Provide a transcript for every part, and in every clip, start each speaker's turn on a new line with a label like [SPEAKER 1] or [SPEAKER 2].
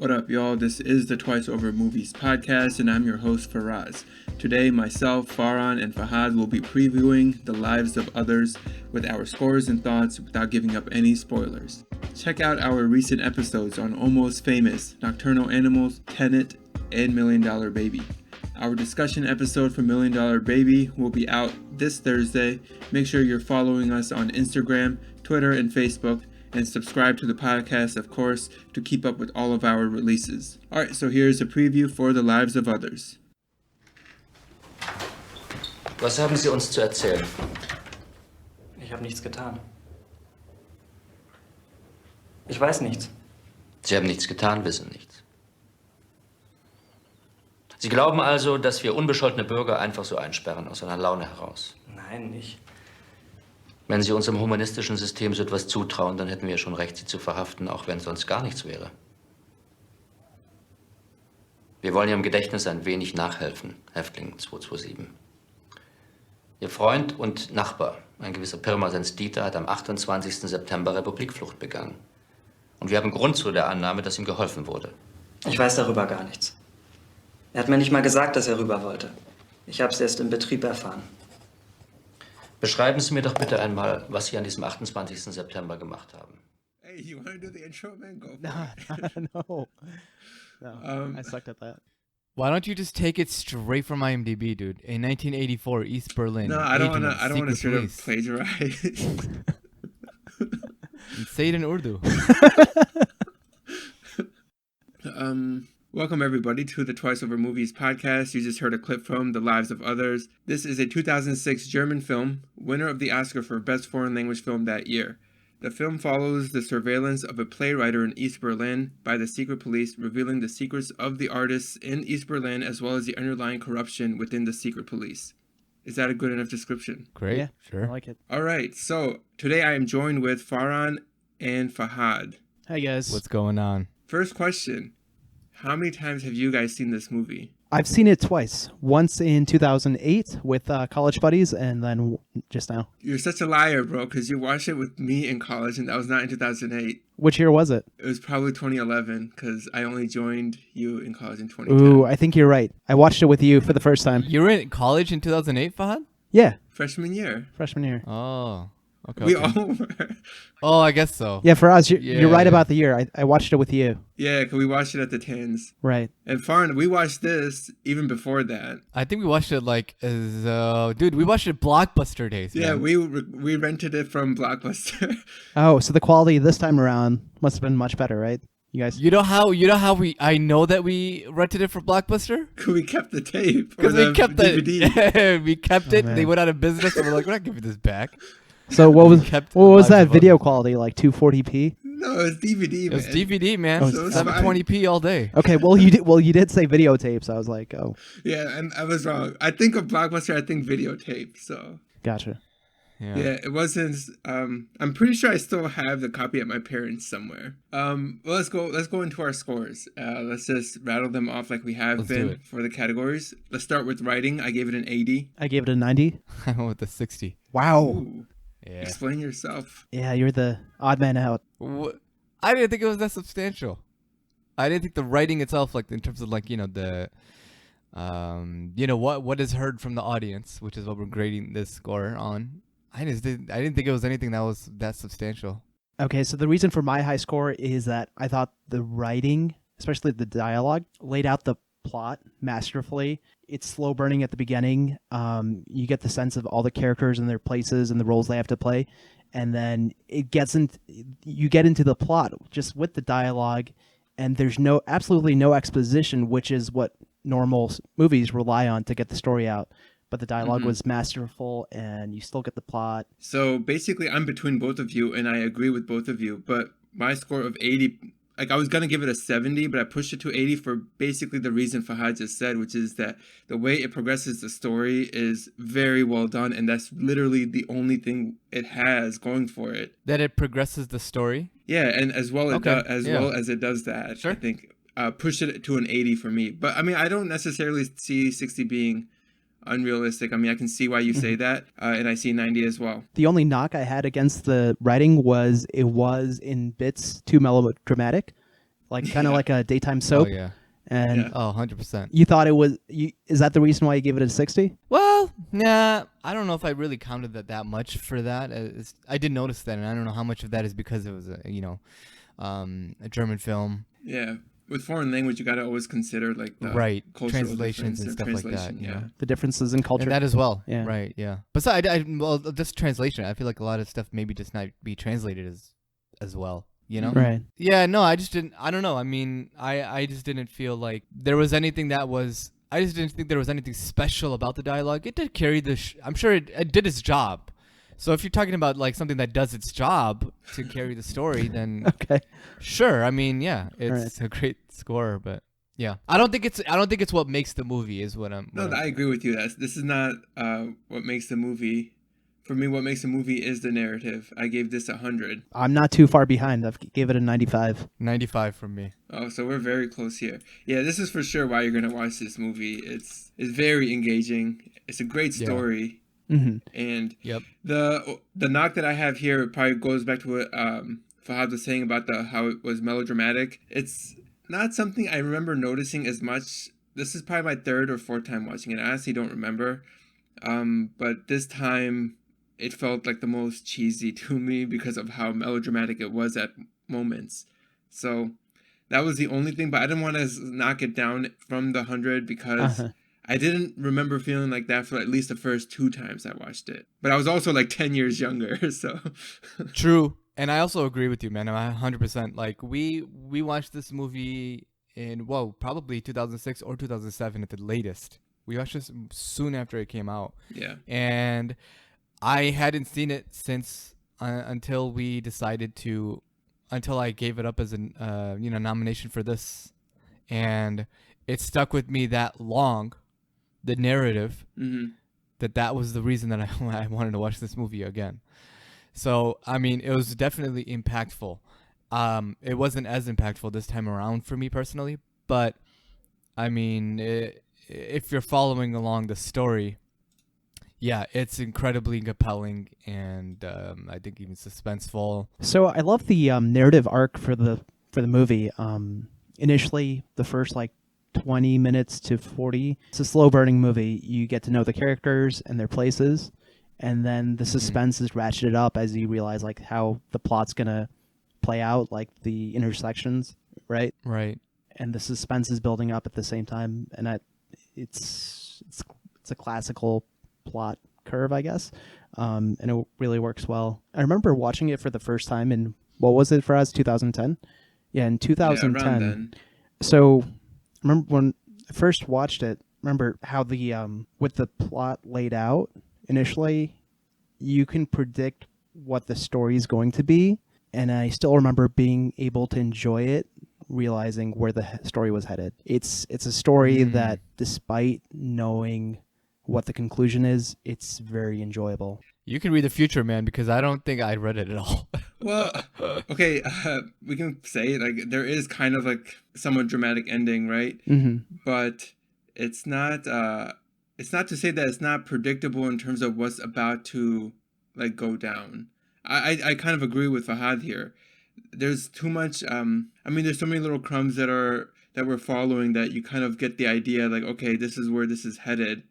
[SPEAKER 1] What up, y'all? This is the Twice Over Movies podcast, and I'm your host, Faraz. Today, myself, Farhan, and Fahad will be previewing The Lives of Others with our scores and thoughts without giving up any spoilers. Check out our recent episodes on Almost Famous, Nocturnal Animals, Tenet, and Million Dollar Baby. Our discussion episode for Million Dollar Baby will be out this Thursday. Make sure you're following us on Instagram, Twitter, and Facebook, and subscribe to the podcast, of course, to keep up with all of our releases. Alright, so here's a preview for The Lives of Others.
[SPEAKER 2] Was haben Sie uns zu erzählen?
[SPEAKER 3] Ich habe nichts getan. Ich weiß nichts.
[SPEAKER 2] Sie haben nichts getan, wissen nichts. Sie glauben also, dass wir unbescholtene Bürger einfach so einsperren, aus einer Laune heraus?
[SPEAKER 3] Nein, nicht.
[SPEAKER 2] Wenn Sie unserem humanistischen System so etwas zutrauen, dann hätten wir schon recht, Sie zu verhaften, auch wenn sonst gar nichts wäre. Wir wollen Ihrem Gedächtnis ein wenig nachhelfen, Häftling 227. Ihr Freund und Nachbar, ein gewisser Pirmasens Dieter, hat am 28. September Republikflucht begangen. Und wir haben Grund zu der Annahme, dass ihm geholfen wurde.
[SPEAKER 3] Ich weiß darüber gar nichts. Er hat mir nicht mal gesagt, dass er rüber wollte. Ich habe es erst im Betrieb erfahren.
[SPEAKER 2] Beschreiben Sie mir doch bitte einmal, was Sie an diesem 28. September gemacht haben.
[SPEAKER 1] Hey, you want to do the intro, man? Go for
[SPEAKER 4] No. No, I sucked at that.
[SPEAKER 5] Why don't you just take it straight from IMDb, dude? In 1984, East Berlin.
[SPEAKER 1] No, I don't want
[SPEAKER 5] agent
[SPEAKER 1] to.
[SPEAKER 5] of
[SPEAKER 1] I don't want to
[SPEAKER 5] secret
[SPEAKER 1] straight up
[SPEAKER 5] police.
[SPEAKER 1] plagiarize.
[SPEAKER 5] Say it in Urdu.
[SPEAKER 1] Welcome everybody to the Twice Over Movies podcast. You just heard a clip from The Lives of Others. This is a 2006 German film, winner of the Oscar for Best Foreign Language Film that year. The film follows the surveillance of a playwright in East Berlin by the secret police, revealing the secrets of the artists in East Berlin as well as the underlying corruption within the secret police. Is that a good enough description?
[SPEAKER 5] Great.
[SPEAKER 4] Yeah,
[SPEAKER 5] Sure.
[SPEAKER 4] I like it.
[SPEAKER 1] All right, so today I am joined with Farhan and Fahad.
[SPEAKER 4] Hey guys.
[SPEAKER 5] What's going on?
[SPEAKER 1] First question. How many times have you guys seen this movie?
[SPEAKER 4] I've seen it twice. Once in 2008 with college buddies, and then just now.
[SPEAKER 1] You're such a liar, bro, because you watched it with me in college, and that was not in 2008.
[SPEAKER 4] Which year was it?
[SPEAKER 1] It was probably 2011, because I only joined you in college in 2010.
[SPEAKER 4] Ooh, I think you're right. I watched it with you for the first time.
[SPEAKER 5] You were in college in 2008, Fahad?
[SPEAKER 4] Yeah,
[SPEAKER 1] Freshman year.
[SPEAKER 4] freshman year.
[SPEAKER 5] Oh. Okay.
[SPEAKER 1] We
[SPEAKER 5] okay.
[SPEAKER 1] all were.
[SPEAKER 5] Oh, I guess so.
[SPEAKER 4] Yeah, for us, you're right
[SPEAKER 5] Yeah.
[SPEAKER 4] about the year. I watched it with you.
[SPEAKER 1] Yeah, because we watched it at the Tens.
[SPEAKER 4] Right.
[SPEAKER 1] And Farhan, we watched this even before that.
[SPEAKER 5] I think we watched it like as dude, we watched it Blockbuster days.
[SPEAKER 1] Yeah,
[SPEAKER 5] man.
[SPEAKER 1] we rented it from Blockbuster.
[SPEAKER 4] Oh, so the quality this time around must have been much better, right? You guys.
[SPEAKER 5] You know how I know that we rented it for Blockbuster?
[SPEAKER 1] We kept the tape.
[SPEAKER 5] Because we kept
[SPEAKER 1] DVD.
[SPEAKER 5] we kept it.
[SPEAKER 4] man.
[SPEAKER 5] They went out of business and we're like, we're not giving this back.
[SPEAKER 4] So what was
[SPEAKER 5] kept
[SPEAKER 4] what was
[SPEAKER 5] Lives
[SPEAKER 4] that
[SPEAKER 5] of
[SPEAKER 4] video
[SPEAKER 5] Others.
[SPEAKER 4] quality, like 240p?
[SPEAKER 1] No, it's DVD,
[SPEAKER 5] It
[SPEAKER 1] man.
[SPEAKER 5] was DVD, man.
[SPEAKER 4] Oh,
[SPEAKER 1] so it's
[SPEAKER 5] 720p all day.
[SPEAKER 4] Okay, well you did say videotape, so I was like, oh,
[SPEAKER 1] Yeah, and I was wrong. I think of Blockbuster, I think videotape, so...
[SPEAKER 4] gotcha.
[SPEAKER 5] Yeah.
[SPEAKER 1] Yeah, it wasn't. I'm pretty sure I still have the copy at my parents' somewhere. Well, let's go into our scores. Let's just rattle them off like we have
[SPEAKER 5] Let's do
[SPEAKER 1] been
[SPEAKER 5] it.
[SPEAKER 1] for the categories. Let's start with writing. I gave it an 80.
[SPEAKER 4] I gave it a 90.
[SPEAKER 5] I went with the 60.
[SPEAKER 4] Wow.
[SPEAKER 1] Ooh,
[SPEAKER 5] Yeah.
[SPEAKER 1] explain yourself.
[SPEAKER 4] Yeah, you're the odd man out.
[SPEAKER 5] I didn't think it was that substantial. I didn't think the writing itself, like in terms of like the, what is heard from the audience, which is what we're grading this score on. I didn't think it was anything that was that substantial.
[SPEAKER 4] Okay, so the reason for my high score is that I thought the writing, especially the dialogue, laid out the plot masterfully. It's slow burning at the beginning. You get the sense of all the characters and their places and the roles they have to play, and then you get into the plot just with the dialogue, and there's absolutely no exposition, which is what normal movies rely on to get the story out. But the dialogue was masterful, and you still get the plot.
[SPEAKER 1] So basically, I'm between both of you, and I agree with both of you. But my score of 80, like I was gonna give it a 70, but I pushed it to 80 for basically the reason Fahad just said, which is that the way it progresses the story is very well done, and that's literally the only thing it has going for it.
[SPEAKER 5] That it progresses the story.
[SPEAKER 1] Yeah, and as well
[SPEAKER 5] Okay,
[SPEAKER 1] well as it does that,
[SPEAKER 5] Sure.
[SPEAKER 1] I think pushed it to an 80 for me. But I mean, I don't necessarily see 60 being unrealistic. I mean, I can see why you say that, and I see 90 as well.
[SPEAKER 4] The only knock I had against the writing was it was in bits too melodramatic. like kind of
[SPEAKER 1] Yeah.
[SPEAKER 4] like a daytime
[SPEAKER 5] Oh
[SPEAKER 4] soap.
[SPEAKER 5] yeah.
[SPEAKER 4] And
[SPEAKER 1] Yeah.
[SPEAKER 5] Oh, 100%.
[SPEAKER 4] you thought it was. Is that the reason why you gave it a 60?
[SPEAKER 5] Well, nah, I don't know if I really counted that much for that. I did notice that, and I don't know how much of that is because it was a German film,
[SPEAKER 1] Yeah. With foreign language, you got to always consider like the
[SPEAKER 5] right?
[SPEAKER 1] cultural
[SPEAKER 5] Translations
[SPEAKER 1] difference
[SPEAKER 5] and
[SPEAKER 1] or
[SPEAKER 5] stuff like that.
[SPEAKER 1] translation,
[SPEAKER 5] You know,
[SPEAKER 4] The differences in culture.
[SPEAKER 5] and that as well.
[SPEAKER 4] Yeah.
[SPEAKER 5] Right. Yeah. Besides, well, just translation. I feel like a lot of stuff maybe just not be translated as well. You know.
[SPEAKER 4] Right.
[SPEAKER 5] Yeah, no, I just didn't. I don't know. I mean, I just didn't feel like there was anything that was. I just didn't think there was anything special about the dialogue. It did carry the. I'm sure it did its job. So if you're talking about like something that does its job to carry the story, then
[SPEAKER 4] Okay.
[SPEAKER 5] sure. I mean, yeah, it's a great score, but yeah, I don't think it's what makes the movie. Is what I'm.
[SPEAKER 1] No,
[SPEAKER 5] what I'm-
[SPEAKER 1] I agree with you. This is not what makes the movie. For me, what makes a movie is the narrative. I gave this 100.
[SPEAKER 4] I'm not too far behind. I've gave it a 95.
[SPEAKER 5] 95 from me.
[SPEAKER 1] Oh, so we're very close here. Yeah, this is for sure why you're gonna watch this movie. It's very engaging. It's a great
[SPEAKER 5] Yeah.
[SPEAKER 1] story,
[SPEAKER 4] Hmm.
[SPEAKER 1] and
[SPEAKER 5] Yep.
[SPEAKER 1] the knock that I have here probably goes back to what Fahad was saying about how it was melodramatic. It's not something I remember noticing as much. This is probably my third or fourth time watching it. I honestly don't remember. But this time it felt like the most cheesy to me because of how melodramatic it was at moments. So that was the only thing, but I didn't want to knock it down from the 100 because
[SPEAKER 4] Uh-huh.
[SPEAKER 1] I didn't remember feeling like that for at least the first 2 times I watched it. But I was also like 10 years younger, so
[SPEAKER 5] True, and I also agree with you, man. I'm 100%. Like we watched this movie in probably 2006 or 2007 at the latest. We watched this soon after it came out,
[SPEAKER 1] yeah.
[SPEAKER 5] and I hadn't seen it since until we decided to, until I gave it up as a nomination for this, and it stuck with me that long, the narrative,
[SPEAKER 1] Hmm.
[SPEAKER 5] that was the reason that I wanted to watch this movie again. So I mean, it was definitely impactful. It wasn't as impactful this time around for me personally, but I mean, if you're following along the story, yeah, it's incredibly compelling and I think even suspenseful.
[SPEAKER 4] So I love the narrative arc for the movie. Initially, the first like 20 minutes to 40, it's a slow burning movie. You get to know the characters and their places, and then the suspense is ratcheted up as you realize like how the plot's gonna play out, like the intersections, right?
[SPEAKER 5] Right.
[SPEAKER 4] And the suspense is building up at the same time, and it's a classical plot curve, I guess, and it really works well. I remember watching it for the first time in, what was it for us, 2010? Yeah, in 2010.
[SPEAKER 1] Yeah, around then.
[SPEAKER 4] So I remember when I first watched it, remember how the with the plot laid out initially, you can predict what the story is going to be, and I still remember being able to enjoy it, realizing where the story was headed. It's a story that, despite knowing what the conclusion is, it's very enjoyable.
[SPEAKER 5] You can read the future, man, because I don't think I read it at all.
[SPEAKER 1] Well, okay, we can say like there is kind of like somewhat dramatic ending, right?
[SPEAKER 4] Mm-hmm.
[SPEAKER 1] But it's not to say that it's not predictable in terms of what's about to like go down. I kind of agree with Fahad here. There's too much I mean there's so many little crumbs that we're following that you kind of get the idea like, okay, this is where this is headed.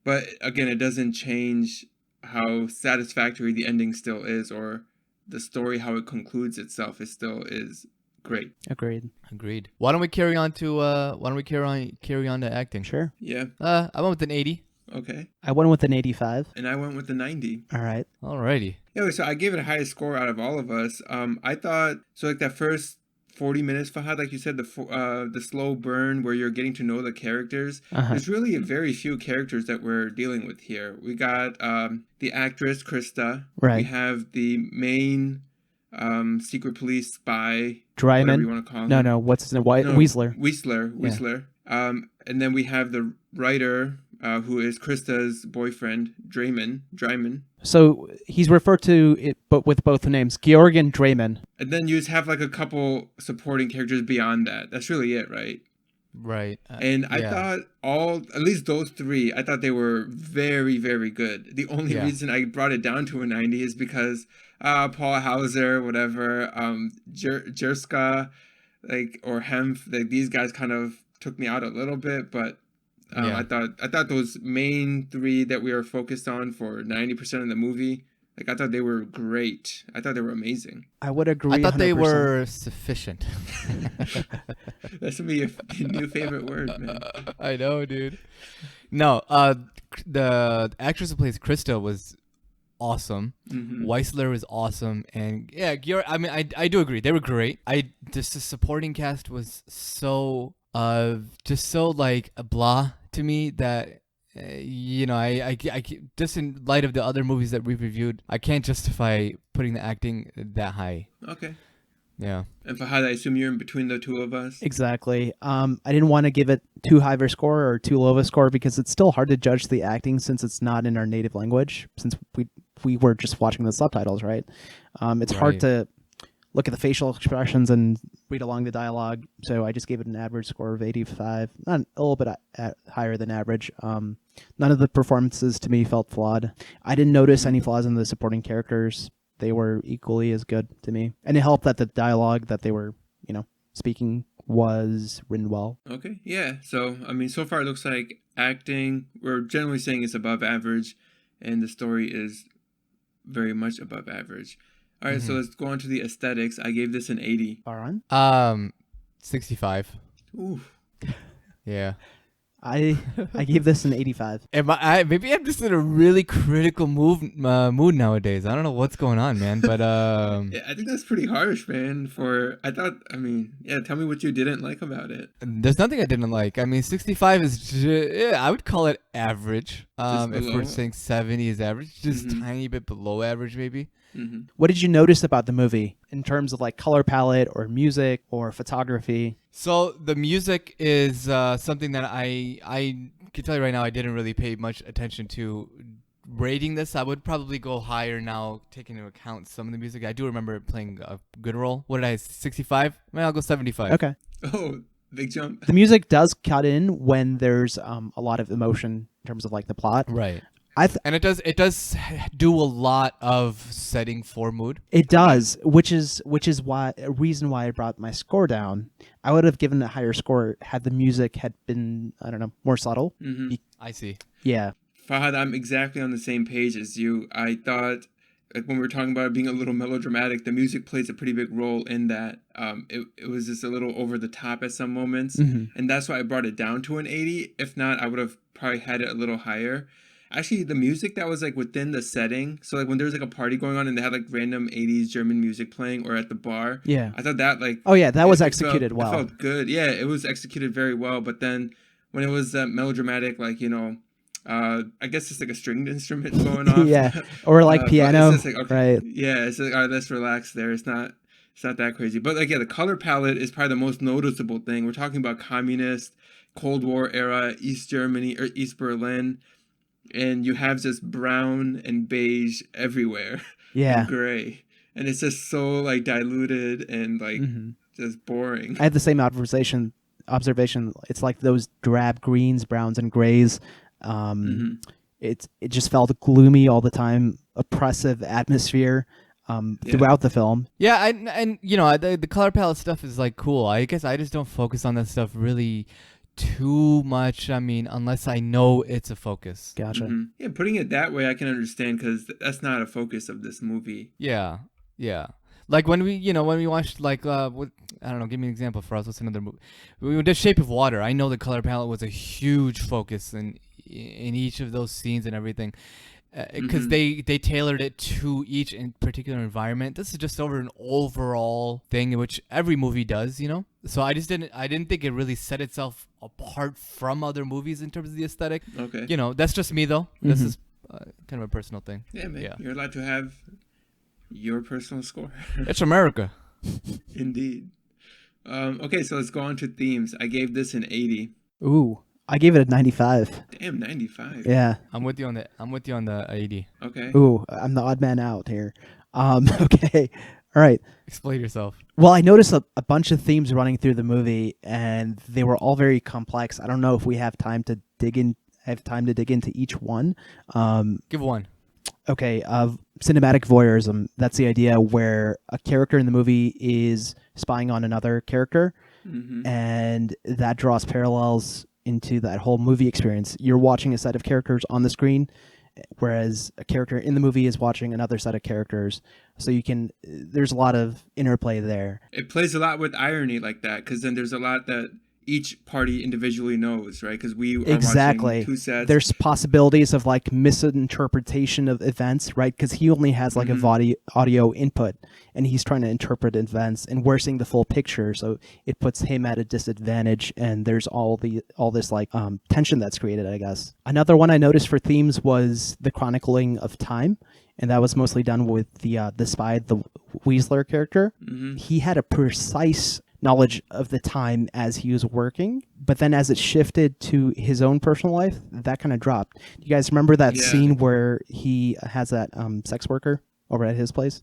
[SPEAKER 1] But again, it doesn't change how satisfactory the ending still is, or the story, how it concludes itself, is great.
[SPEAKER 4] Agreed.
[SPEAKER 5] Agreed. Why don't we carry on to acting?
[SPEAKER 4] Sure.
[SPEAKER 1] Yeah.
[SPEAKER 5] I went with an 80.
[SPEAKER 1] Okay.
[SPEAKER 4] I went with an 85.
[SPEAKER 1] And I went with the 90.
[SPEAKER 4] All right.
[SPEAKER 5] Alrighty.
[SPEAKER 1] Yeah, so I gave it a highest score out of all of us. I thought so. Like that first 40 minutes, Fahad, like you said, the slow burn where you're getting to know the characters.
[SPEAKER 4] Uh-huh.
[SPEAKER 1] There's really very few characters that we're dealing with here. We got the actress Krista.
[SPEAKER 4] Right.
[SPEAKER 1] We have the main secret police spy.
[SPEAKER 4] Dryman.
[SPEAKER 1] Whatever you want to call him.
[SPEAKER 4] No. What's his name? Weasler.
[SPEAKER 1] Weasler. And then we have the writer, who is Krista's boyfriend, Dryman.
[SPEAKER 4] So he's referred to it, but with both names, Georgian Drayman.
[SPEAKER 1] And then you just have like a couple supporting characters beyond that. That's really it, right?
[SPEAKER 5] Right.
[SPEAKER 1] And I thought at least those three, I thought they were very, very good. The only reason I brought it down to a 90 is because Paul Hauser, whatever, Jerska, like or Hemph, like these guys kind of took me out a little bit, but
[SPEAKER 5] Yeah.
[SPEAKER 1] I thought those main three that we were focused on for 90% of the movie, like I thought they were great. I thought they were amazing.
[SPEAKER 4] I would agree.
[SPEAKER 5] I thought they
[SPEAKER 4] 100%.
[SPEAKER 5] were sufficient.
[SPEAKER 1] That's gonna be your new favorite word, man.
[SPEAKER 5] I know, dude. No, the actress who plays Krista was awesome.
[SPEAKER 1] Mhm.
[SPEAKER 5] Weisler was awesome, and yeah, I mean, I do agree they were great. Just the supporting cast was so just so like blah to me that you know I just in light of the other movies that we've reviewed, I can't justify putting the acting that high.
[SPEAKER 1] Okay.
[SPEAKER 5] Yeah.
[SPEAKER 1] And Fahad, I assume you're in between the two of us.
[SPEAKER 4] Exactly. I didn't want to give it too high of a score or too low of a score because it's still hard to judge the acting since it's not in our native language. Since we were just watching the subtitles, right? It's hard
[SPEAKER 5] Right.
[SPEAKER 4] to look at the facial expressions and read along the dialogue. So I just gave it an average score of 85, not a little bit higher than average. None of the performances to me felt flawed. I didn't notice any flaws in the supporting characters. They were equally as good to me, and it helped that the dialogue that they were, speaking was written well.
[SPEAKER 1] Okay, yeah. So, I mean, so far it looks like acting, we're generally saying it's above average, and the story is very much above average. All right, so let's go on to the aesthetics. I gave this an 80.
[SPEAKER 4] Baron?
[SPEAKER 5] 65.
[SPEAKER 1] Ooh.
[SPEAKER 5] Yeah.
[SPEAKER 4] I gave this an 85.
[SPEAKER 5] Maybe I'm just in a really critical mood nowadays. I don't know what's going on, man. But
[SPEAKER 1] Yeah, I think that's pretty harsh, man. Tell me what you didn't like about it.
[SPEAKER 5] there's nothing I didn't like. I mean, 65 is I would call it average. If
[SPEAKER 1] below?
[SPEAKER 5] we're saying 70 is average, just
[SPEAKER 1] Mhm.
[SPEAKER 5] tiny bit below average, maybe.
[SPEAKER 1] Hmm.
[SPEAKER 4] What did you notice about the movie in terms of like color palette or music or photography?
[SPEAKER 5] So the music is something that I can tell you right now I didn't really pay much attention to rating this. I would probably go higher now, taking into account some of the music. I do remember it playing a good role. What did I 65? Well, I'll go 75.
[SPEAKER 4] Okay.
[SPEAKER 1] Oh, big jump.
[SPEAKER 4] The music does cut in when there's a lot of emotion in terms of like the plot.
[SPEAKER 5] Right.
[SPEAKER 4] I th-
[SPEAKER 5] And it does do a lot of setting for mood.
[SPEAKER 4] It does, which is why a reason why I brought my score down. I would have given a higher score had the music had been, I don't know, more subtle.
[SPEAKER 1] Hmm.
[SPEAKER 5] I see.
[SPEAKER 4] Yeah.
[SPEAKER 1] Fahad, I'm exactly on the same page as you. I thought, like when we were talking about it being a little melodramatic, the music plays a pretty big role in that. It was just a little over the top at some moments, and that's why I brought it down to an 80. If not, I would have probably had it a little higher. Actually, the music that was like within the setting, so like when there was like a party going on and they had like random 80s German music playing or at the bar,
[SPEAKER 4] Yeah.
[SPEAKER 1] I thought that like
[SPEAKER 4] Oh yeah, that was
[SPEAKER 1] it
[SPEAKER 4] executed well.
[SPEAKER 1] It felt good. Yeah, it was executed very well. But then when it was melodramatic, like I guess it's like a stringed instrument going off.
[SPEAKER 4] Yeah. Or like
[SPEAKER 1] But
[SPEAKER 4] piano.
[SPEAKER 1] it's just like, okay,
[SPEAKER 4] Right.
[SPEAKER 1] yeah, it's like, all right, let's relax there. It's not that crazy. But like, yeah, the color palette is probably the most noticeable thing. We're talking about communist, Cold War era, East Germany or East Berlin, and you have just brown and beige everywhere,
[SPEAKER 4] Yeah.
[SPEAKER 1] and gray, and it's just so like diluted and like just boring.
[SPEAKER 4] I had the same observation. It's like those drab greens, browns, and grays. It just felt gloomy all the time, oppressive atmosphere throughout the film.
[SPEAKER 5] Yeah, and the color palette stuff is like cool. I guess I just don't focus on that stuff really too much. I mean, unless I know it's a focus.
[SPEAKER 4] Gotcha.
[SPEAKER 1] Mhm. Yeah, putting it that way, I can understand because that's not a focus of this movie.
[SPEAKER 5] Yeah, yeah. Like when we watched like what, I don't know. Give me an example for us. What's another movie? We did Shape of Water. I know the color palette was a huge focus in each of those scenes and everything, because they tailored it to each in particular environment. This is just over an overall thing, which every movie does, So I didn't think it really set itself apart from other movies in terms of the aesthetic.
[SPEAKER 1] Okay.
[SPEAKER 5] That's just me though. This is kind of a personal thing.
[SPEAKER 1] Yeah, man.
[SPEAKER 5] Yeah.
[SPEAKER 1] You're allowed to have your personal score.
[SPEAKER 5] It's America.
[SPEAKER 1] Indeed. Okay, so let's go on to themes. I gave this an 80.
[SPEAKER 4] Ooh, I gave it a 95.
[SPEAKER 1] Damn, 95.
[SPEAKER 4] Yeah.
[SPEAKER 5] I'm with you on the 80.
[SPEAKER 1] Okay.
[SPEAKER 4] Ooh, I'm the odd man out here. Okay. All right.
[SPEAKER 5] Explain yourself.
[SPEAKER 4] Well, I noticed a bunch of themes running through the movie, and they were all very complex. I don't know if we have time to dig into each one.
[SPEAKER 5] Give one.
[SPEAKER 4] Okay, cinematic voyeurism. That's the idea where a character in the movie is spying on another character, and that draws parallels into that whole movie experience. You're watching a set of characters on the screen, whereas a character in the movie is watching another set of characters. So there's a lot of interplay there.
[SPEAKER 1] It plays a lot with irony like that, because then there's a lot that each party individually knows, right? Because we are watching two sets.
[SPEAKER 4] There's possibilities of like misinterpretation of events, right? Because he only has like a audio input, and he's trying to interpret events, and we're seeing the full picture, so it puts him at a disadvantage. And there's all this like tension that's created, I guess. Another one I noticed for themes was the chronicling of time, and that was mostly done with the spy, the Weasler character. He had a precise knowledge of the time as he was working, but then as it shifted to his own personal life, that kind of dropped. You guys remember that scene where he has that sex worker over at his place?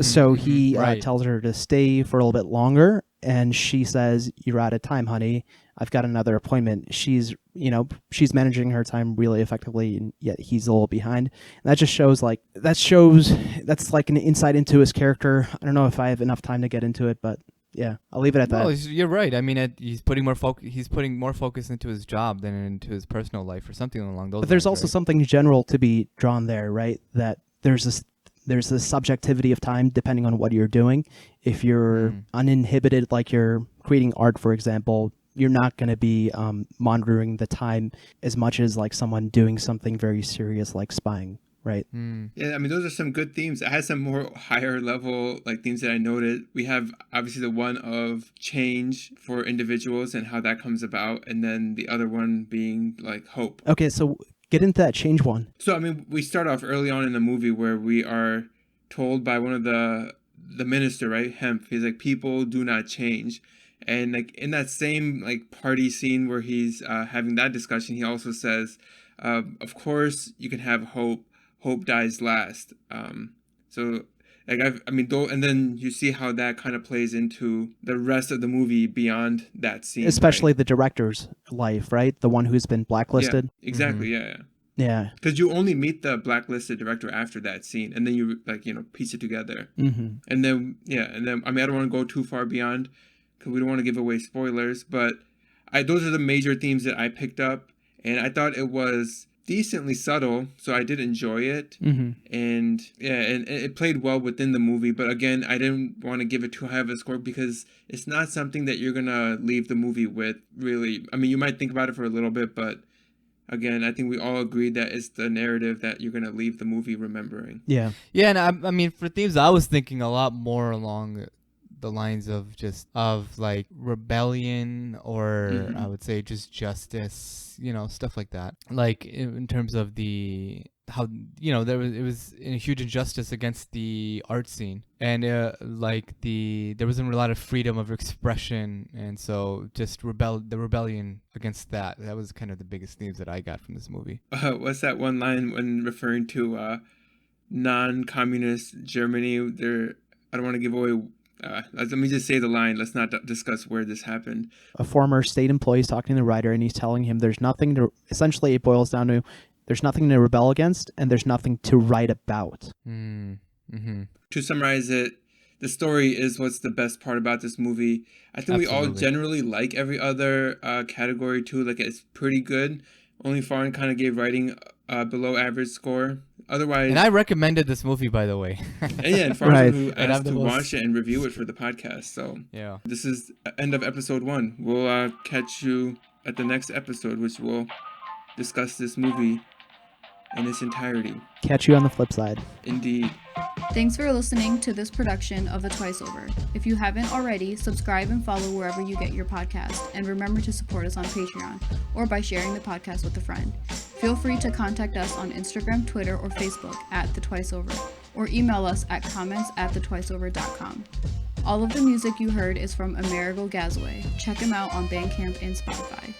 [SPEAKER 4] So he tells her to stay for a little bit longer, and she says, "You're out of time, honey. I've got another appointment." She's managing her time really effectively, and yet he's a little behind. And that just shows that's like an insight into his character. I don't know if I have enough time to get into it, but yeah, I'll leave it at that.
[SPEAKER 5] Well, you're right. I mean, he's putting more focus into his job than into his personal life, or something along those lines.
[SPEAKER 4] But there's also
[SPEAKER 5] right?
[SPEAKER 4] something general to be drawn there, right? That there's this subjectivity of time depending on what you're doing. If you're uninhibited, like you're creating art, for example, you're not going to be monitoring the time as much as like someone doing something very serious like spying. Right.
[SPEAKER 1] Yeah, I mean, those are some good themes. I had some more higher level like themes that I noted. We have obviously the one of change for individuals and how that comes about, and then the other one being like hope.
[SPEAKER 4] Okay, so get into that change one.
[SPEAKER 1] So I mean, we start off early on in the movie where we are told by one of the minister, right, Hemp. He's like, people do not change. And like in that same like party scene where he's having that discussion, he also says, of course you can have hope. Hope dies last. So like and then you see how that kind of plays into the rest of the movie beyond that scene.
[SPEAKER 4] Especially
[SPEAKER 1] right?
[SPEAKER 4] the director's life, right? The one who's been blacklisted.
[SPEAKER 1] Yeah, exactly. Yeah. Because you only meet the blacklisted director after that scene, and then you piece it together. And then I mean, I don't want to go too far beyond because we don't want to give away spoilers, but those are the major themes that I picked up, and I thought it was decently subtle, so I did enjoy it. And it played well within the movie, but again, I didn't want to give it too high of a score because it's not something that you're gonna leave the movie with, really. I mean, you might think about it for a little bit, but again, I think we all agreed that it's the narrative that you're gonna leave the movie remembering.
[SPEAKER 5] Yeah, and I mean, for themes, I was thinking a lot more along the lines of like rebellion, or I would say just justice, stuff like that. Like in terms of how it was a huge injustice against the art scene, and there wasn't a lot of freedom of expression, and so just the rebellion against that was kind of the biggest themes that I got from this movie.
[SPEAKER 1] What's that one line when referring to non-communist Germany? I don't want to give away. Let me just say the line. Let's not discuss where this happened.
[SPEAKER 4] A former state employee is talking to the writer, and he's telling him there's nothing to... Essentially, it boils down to there's nothing to rebel against, and there's nothing to write about.
[SPEAKER 1] To summarize it, the story is what's the best part about this movie. I think we all generally like every other category, too. Like, it's pretty good. Only Farhan kind of gave writing a below average score. Otherwise,
[SPEAKER 5] and I recommended this movie, by the way.
[SPEAKER 1] And Farhan who asked to watch it and review it for the podcast. So
[SPEAKER 5] yeah,
[SPEAKER 1] this is end of episode 1. We'll catch you at the next episode, which will discuss this movie in its entirety.
[SPEAKER 4] Catch you on the flip side.
[SPEAKER 1] Indeed.
[SPEAKER 6] Thanks for listening to this production of The Twice Over. If you haven't already, subscribe and follow wherever you get your podcast, and remember to support us on Patreon or by sharing the podcast with a friend. Feel free to contact us on Instagram, Twitter, or Facebook at The Twice Over, or email us at comments@thetwiceover.com. All of the music you heard is from Amerigo Gazaway. Check him out on Bandcamp and Spotify.